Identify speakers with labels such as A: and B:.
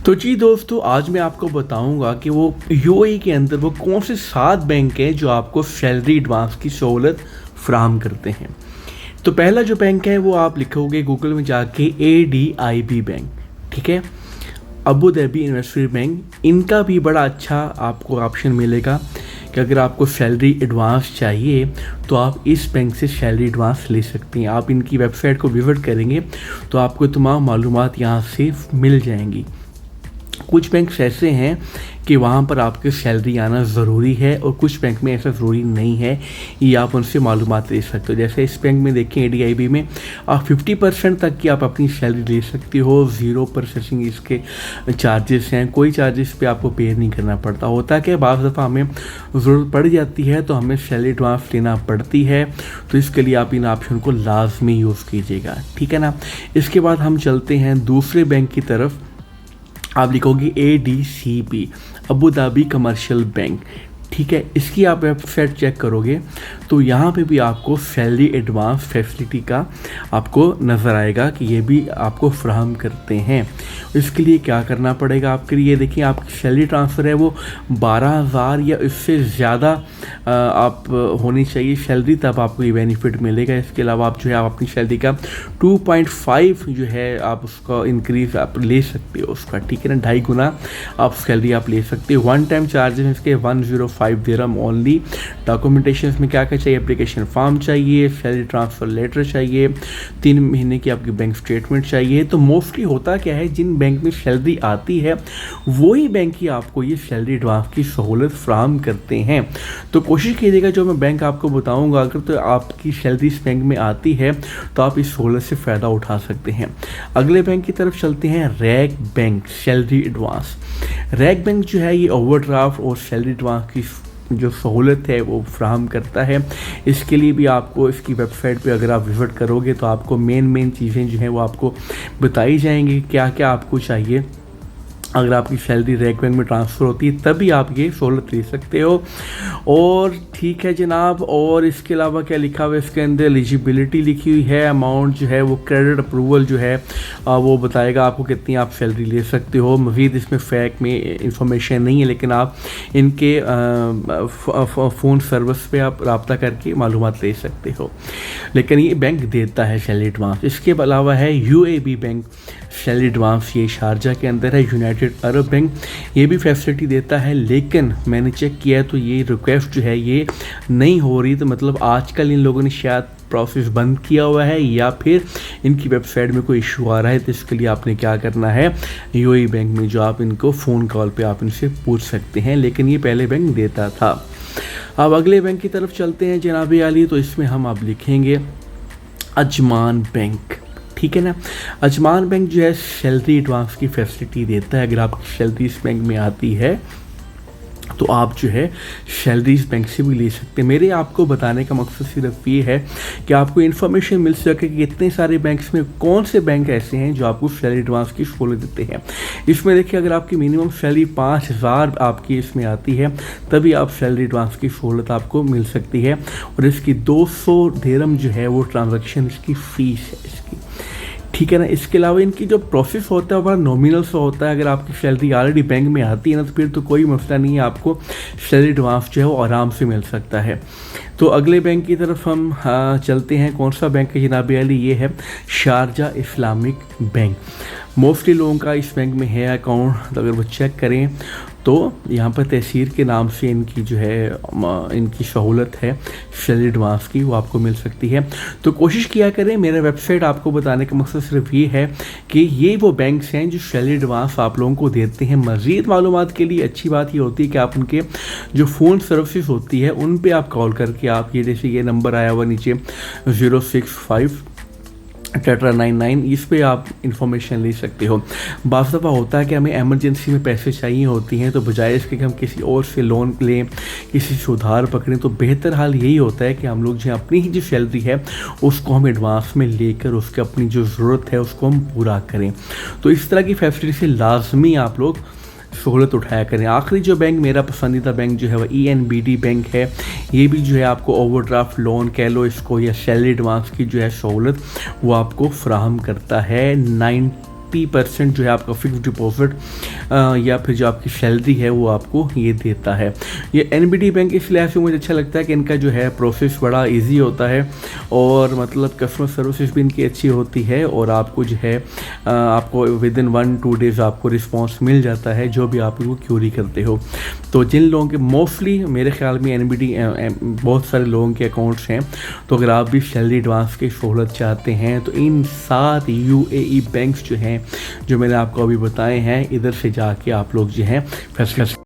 A: तो जी दोस्तों, आज मैं आपको बताऊंगा कि वो यूएई के अंदर वो कौन से 7 बैंक हैं जो आपको सैलरी एडवांस की सहूलत फ्राहम करते हैं। तो पहला जो बैंक है वो आप लिखोगे गूगल में जाके ADIB बैंक, ठीक है, अबू धाबी इन्वेस्टमेंट बैंक। इनका भी बड़ा अच्छा आपको ऑप्शन मिलेगा कि अगर आपको सैलरी एडवांस चाहिए तो आप इस बैंक से सैलरी एडवांस ले सकते हैं। आप इनकी वेबसाइट को विजिट करेंगे तो आपको तमाम मालूमात यहाँ से मिल जाएंगी। कुछ बैंक ऐसे हैं कि वहाँ पर आपकी सैलरी आना ज़रूरी है और कुछ बैंक में ऐसा ज़रूरी नहीं है, ये आप उनसे मालूमात ले सकते हो। जैसे इस बैंक में देखें ADIB में आप 50% तक की आप अपनी सैलरी ले सकते हो। 0 प्रोसेसिंग इसके चार्जेस हैं, कोई चार्जेस पे आपको पे नहीं करना पड़ता। होता क्या, बाज़ दफ़ा हमें ज़रूरत पड़ जाती है तो हमें सैलरी एडवांस लेना पड़ती है, तो इसके लिए आप इन ऑप्शन को लाजमी यूज़ कीजिएगा, ठीक है ना। इसके बाद हम चलते हैं दूसरे बैंक की तरफ। आप लिखोगे ADCB, Abu Dhabi commercial bank, ठीक है। इसकी आप वेबसाइट चेक करोगे तो यहाँ पे भी आपको सैलरी एडवांस फैसिलिटी का आपको नज़र आएगा कि ये भी आपको फ्राहम करते हैं। इसके लिए क्या करना पड़ेगा आपके लिए, देखिए आपकी सैलरी ट्रांसफ़र है वो 12,000 या इससे ज़्यादा आप होनी चाहिए सैलरी, तब आपको ये बेनिफिट मिलेगा। इसके अलावा आप जो है आप अपनी सैलरी का 2.5 जो है आप उसका इंक्रीज़ आप ले सकते हो उसका, ठीक है ना, 2.5 गुना आप सैलरी आप ले सकते हो। वन टाइम चार्जेस इसके 105 दिरहम ओनली। डॉक्यूमेंटेशन में क्या क्या चाहिए, एप्लीकेशन फॉर्म चाहिए, सैलरी ट्रांसफ़र लेटर चाहिए, 3 महीने की आपकी बैंक स्टेटमेंट चाहिए। तो मोस्टली होता क्या है, जिन बैंक में सैलरी आती है वही बैंक ही आपको ये सैलरी एडवांस की सहूलत फ्राहम करते हैं। तो कोशिश कीजिएगा जो मैं बैंक आपको बताऊंगा, अगर तो आपकी सैलरी इस बैंक में आती है तो आप इस सहूलत से फ़ायदा उठा सकते हैं। अगले बैंक की तरफ चलते हैं, rag bank salary advance. Rag bank जो है ये ओवरड्राफ्ट और सैलरी एडवांस की जो सहूलत है वो फ्राहम करता है। इसके लिए भी आपको इसकी वेबसाइट पे अगर आप विजिट करोगे तो आपको मेन चीज़ें जो हैं वो आपको बताई जाएंगी, क्या क्या आपको चाहिए। अगर आपकी सैलरी रैग बैंक में ट्रांसफ़र होती है तभी आप ये सहूलत ले सकते हो। और ठीक है जनाब, और इसके अलावा क्या लिखा हुआ है इसके अंदर, एलिजिबिलिटी लिखी हुई है, अमाउंट जो है वो क्रेडिट अप्रूवल जो है वो बताएगा आपको कितनी आप सैलरी ले सकते हो। मज़ीद इसमें फैक्ट में इंफॉर्मेशन नहीं है, लेकिन आप इनके फ़ोन सर्विस पे आप रब्ता करके मालूमात ले सकते हो। लेकिन ये बैंक देता है सैलरी एडवांस। इसके अलावा है UAB बैंक सैलरी एडवांस, ये शारजा के अंदर है। यूनाइटेड अरब बैंक ये भी फैसिलिटी देता है, लेकिन मैंने चेक किया तो ये रिक्वेस्ट जो है ये नहीं हो रही। तो मतलब आजकल इन लोगों ने शायद प्रोसेस बंद किया हुआ है या फिर इनकी वेबसाइट में कोई इशू आ रहा है। तो इसके लिए आपने क्या करना है, UAE बैंक में जो आप इनको फ़ोन कॉल पे आप इनसे पूछ सकते हैं, लेकिन ये पहले बैंक देता था। अब अगले बैंक की तरफ चलते हैं जनाब आली। तो इसमें हम अब लिखेंगे अजमान बैंक, ठीक है ना। अजमान बैंक जो है सैलरी एडवांस की फैसिलिटी देता है। अगर आपकी सैलरी इस बैंक में आती है तो आप जो है सैलरी इस बैंक से भी ले सकते हैं। मेरे आपको बताने का मकसद सिर्फ ये है कि आपको इन्फॉर्मेशन मिल सके कि इतने सारे बैंक्स में कौन से बैंक ऐसे हैं जो आपको सैलरी एडवांस की सहूलत देते हैं। इसमें देखिए अगर आपकी मिनिमम सैलरी 5,000 आपकी इसमें आती है तभी आप सैलरी एडवांस की सहूलत आपको मिल सकती है। और इसकी 200 दिरहम जो है वो ट्रांजेक्शन की फ़ीस है इसकी, ठीक है ना। इसके अलावा इनकी जो प्रोसेस होता है वो बड़ा नॉमिनल सा होता है। अगर आपकी सैलरी ऑलरेडी बैंक में आती है ना तो फिर तो कोई मसला नहीं है, आपको सैलरी एडवांस जो है वो आराम से मिल सकता है। तो अगले बैंक की तरफ हम चलते हैं। कौन सा बैंक है जनाब अली, ये है शारजा इस्लामिक बैंक। मोस्टली लोगों का इस बैंक में है अकाउंट, तो अगर वो चेक करें तो यहाँ पर तहसीर के नाम से इनकी जो है इनकी सहूलत है सैलरी एडवांस की, वो आपको मिल सकती है। तो कोशिश किया करें, मेरा वेबसाइट आपको बताने का मकसद सिर्फ ये है कि ये वो बैंक्स हैं जो सैलरी एडवांस आप लोगों को देते हैं। मज़ीद मालूमात के लिए अच्छी बात ये होती है कि आप उनके जो फ़ोन सर्विसेज होती है उन पे आप कॉल करके आप ये जैसे ये नंबर आया हुआ नीचे 065 99, इस पे आप इंफॉर्मेशन ले सकते हो। बाज़ दफ़ा होता है कि हमें एमरजेंसी में पैसे चाहिए होती हैं, तो बजाय इसके कि हम किसी और से लोन लें, किसी से उधार पकड़ें, तो बेहतर हाल यही होता है कि हम लोग जो अपनी ही जो सैलरी है उसको हम एडवांस में लेकर उसके अपनी जो ज़रूरत है उसको हम पूरा करें। तो इस तरह की फैसिलिटी से लाजमी आप लोग सहूलत उठाया करें। आखिरी जो बैंक मेरा पसंदीदा बैंक जो है वह ENBD बैंक है। ये भी जो है आपको ओवरड्राफ्ट लोन कह लो इसको या सैलरी एडवांस की जो है सहूलत वो आपको फ्राहम करता है 30% जो है आपका फिक्स डिपॉजिट या फिर जो आपकी सैलरी है वो आपको ये देता है। ये एनबीडी बैंक इस लिहाज से मुझे अच्छा लगता है कि इनका जो है प्रोसेस बड़ा ईजी होता है और मतलब कस्टमर सर्विस भी इनकी अच्छी होती है और आपको जो है आपको विद इन 1-2 डेज़ आपको रिस्पांस मिल जाता है जो भी आप इनको क्यूरी करते हो। तो जिन लोगों के मोस्टली मेरे ख्याल में एनबीडी बहुत सारे लोगों के अकाउंट्स हैं, तो अगर आप भी सैलरी एडवांस की सहूलत चाहते हैं तो इन 7 यूएई बैंक्स जो हैं जो मैंने आपको अभी बताए हैं, इधर से जाके आप लोग जो हैं फैसला